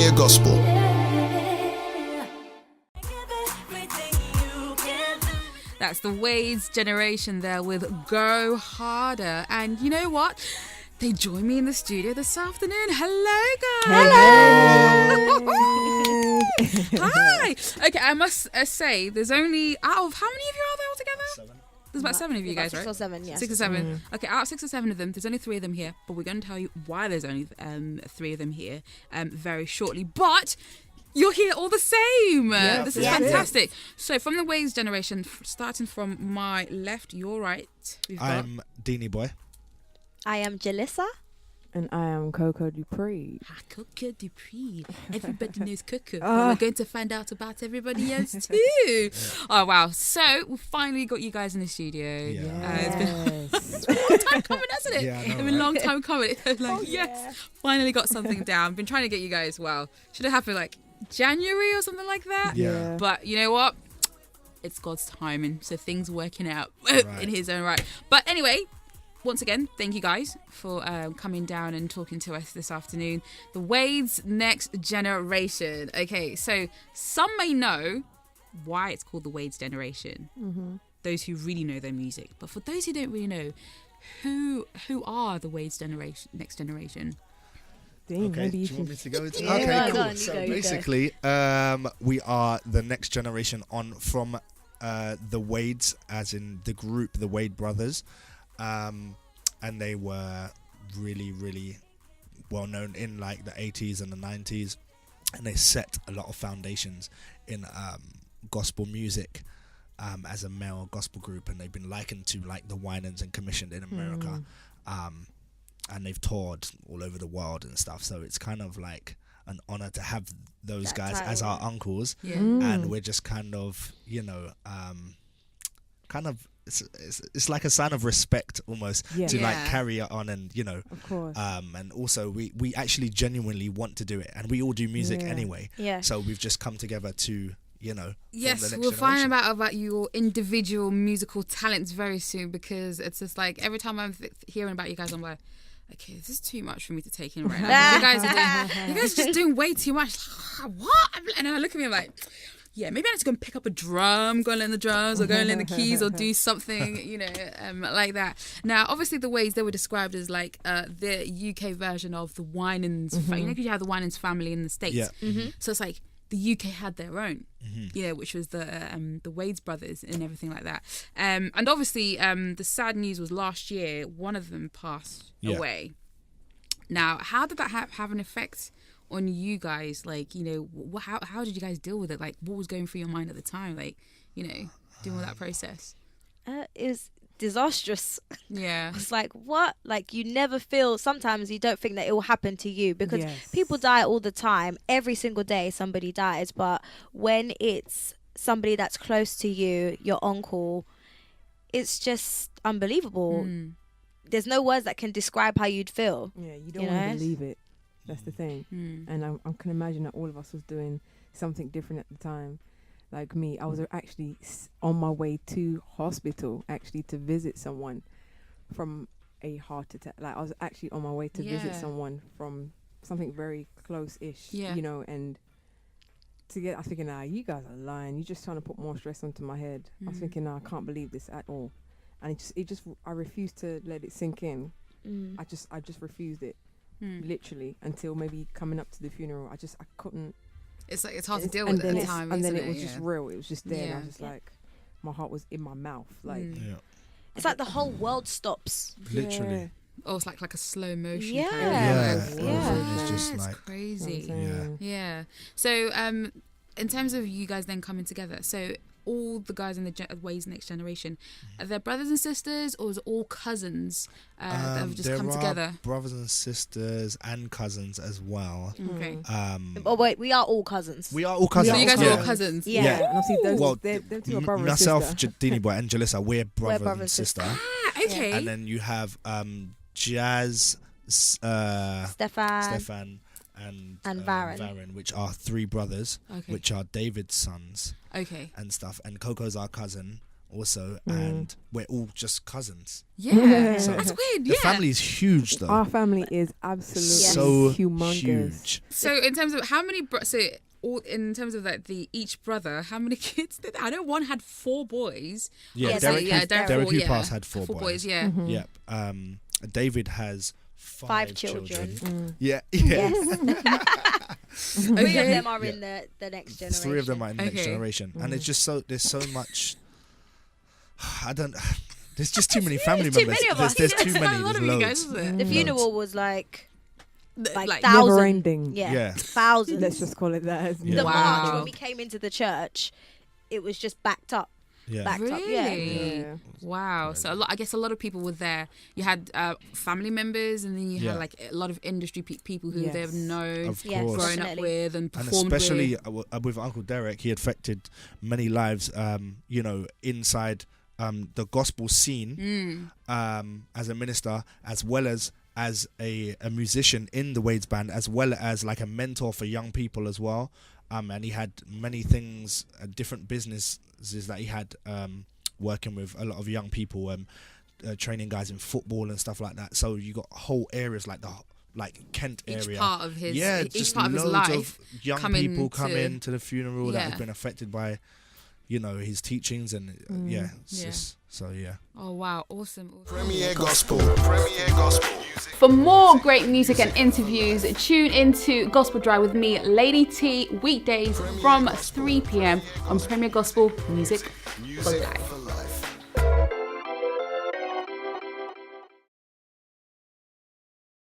hear gospel. That's the Wade's generation there with Go Harder. And you know what? They joined me in the studio this afternoon. Hello, guys. Hello. Hi. Okay, I must say, there's only, out of how many of you are there altogether? 7. There's about 7 of you guys, right? 6 or 7, yeah. 6 or 7. Okay, out of 6 or 7 of them, there's only 3 of them here. But we're going to tell you why there's only 3 of them here very shortly. But you're here all the same. This is fantastic. So from the Waves generation, starting from my left, your right. I'm Deanie Boy. I am Jalissa. And I am Coco Dupree. Coco Dupree. Everybody knows Coco. But we're going to find out about everybody else too. Oh, wow. So we finally got you guys in the studio. It's been a long time coming, hasn't it? Yeah, I know, It's been a long time coming. Finally got something down. Been trying to get you guys, should have happened like January or something like that. Yeah. But you know what? It's God's timing. So things working out in his own right. But anyway, once again, thank you guys for coming down and talking to us this afternoon. The Wade's Next Generation. Okay, so some may know why it's called the Wade's Generation. Mm-hmm. Those who really know their music. But for those who don't really know, who are the Wade's Next Generation? Dean, okay, do you want me to go into Yeah, okay, go cool. on, So you go. basically, we are the next generation on from the Wades, as in the group, the Wade brothers. And they were really, really well known in like the 80s and the 90s, and they set a lot of foundations in gospel music as a male gospel group, and they've been likened to like the Winans and commissioned in America, and they've toured all over the world and stuff. So it's kind of like an honor to have those guys as our uncles, and we're just kind of, it's like a sign of respect almost to like carry it on, and of course. And also we actually genuinely want to do it, and we all do music anyway. So we've just come together to yes, we'll find out about your individual musical talents very soon, because it's just like every time I'm hearing about you guys, I'm like, okay, this is too much for me to take in right now. you guys are just doing way too much. What? And I look at me, I'm like, yeah, maybe I need to go and pick up a drum, go and learn the drums, or go and learn the keys, or do something, like that. Now, obviously, the Ways, they were described as like the UK version of the Winans. Because you have the Winans family in the States. Yeah. So it's like the UK had their own, which was the Wades brothers and everything like that. And obviously, the sad news was last year, one of them passed away. Now, how did that have an effect on you guys? Like, how did you guys deal with it? Like, what was going through your mind at the time? Like, dealing with that process. It was disastrous. Yeah. It's like, what? Like, you never feel, sometimes you don't think that it will happen to you, because people die all the time. Every single day somebody dies. But when it's somebody that's close to you, your uncle, it's just unbelievable. There's no words that can describe how you'd feel. Yeah, you don't want to believe it. That's the thing. And I can imagine that all of us was doing something different at the time. Like me, I was actually on my way to hospital actually to visit someone from a heart attack. Like, I was actually on my way to visit someone from something very close-ish, and to get, I was thinking, you guys are lying. You're just trying to put more stress onto my head. I was thinking, I can't believe this at all. And I refused to let it sink in. I just refused it. Literally, until maybe coming up to the funeral. I couldn't. It's like, it's hard to deal with at the time, and then it was just real. It was just there, and I was just like, my heart was in my mouth. Like, it's like the whole world stops. Literally. Oh, it's like a slow motion. It's just it's like crazy. Yeah. So, in terms of you guys then coming together, so all the guys in the Ways Next Generation, are they brothers and sisters, or is it all cousins that have just come together? There are brothers and sisters and cousins as well. Okay. Oh wait, we are all cousins. We are all cousins. So you guys are all cousins. Yeah. And obviously them two are brother and myself, sister. Deanie Boy, and Jalissa, we're brother and sister. Okay. And then you have Jazz, Stefan, and Varen, which are 3 brothers, which are David's sons. Okay. And stuff. And Coco's our cousin also, and we're all just cousins. Yeah, So that's weird. The family is huge, though. Our family is absolutely so humongous. huge. So in terms of how many, in terms of like each brother, how many kids did they? I know one had 4 boys. Yeah, Yes, Derek four, Upass had 4 boys. Yeah. Yep. David has 5 children. Yeah. Yes. 3 of Okay. them are in the next generation. 3 of them are in the next Okay. generation, and it's just there's so much. There's just too many family too members. many of us. There's too It's many. a lot There's of you loads. guys, isn't it? The funeral was like Like thousands. Never ending. Yeah, Yeah. thousands. Let's just call it that. Yeah. The Wow. march, when we came into the church, it was just backed up. Yeah. Backed up. Yeah. Really? Yeah. Wow. So I guess a lot of people were there. You had family members, and then you Yeah. had like a lot of industry people who Yes. they've known, Of Yes. course. grown up Definitely. with, and And performed especially with. with Uncle Derek, he affected many lives. Inside the gospel scene, as a minister, as well as a musician in the Wade's band, as well as like a mentor for young people as well. And he had many things, different businesses that he had, working with a lot of young people, training guys in football and stuff like that. So you got whole areas like Kent Each area. part of his, Yeah, each just part of his loads life. of young come people come into- in to the funeral that Yeah. have been affected by, his teachings, and Yeah. so yeah. Oh wow, awesome. Premier Gospel. Premier Gospel. For more great music and interviews, tune into Gospel Drive with me, Lady T, weekdays from 3 p.m. on Premier Gospel Music for Life.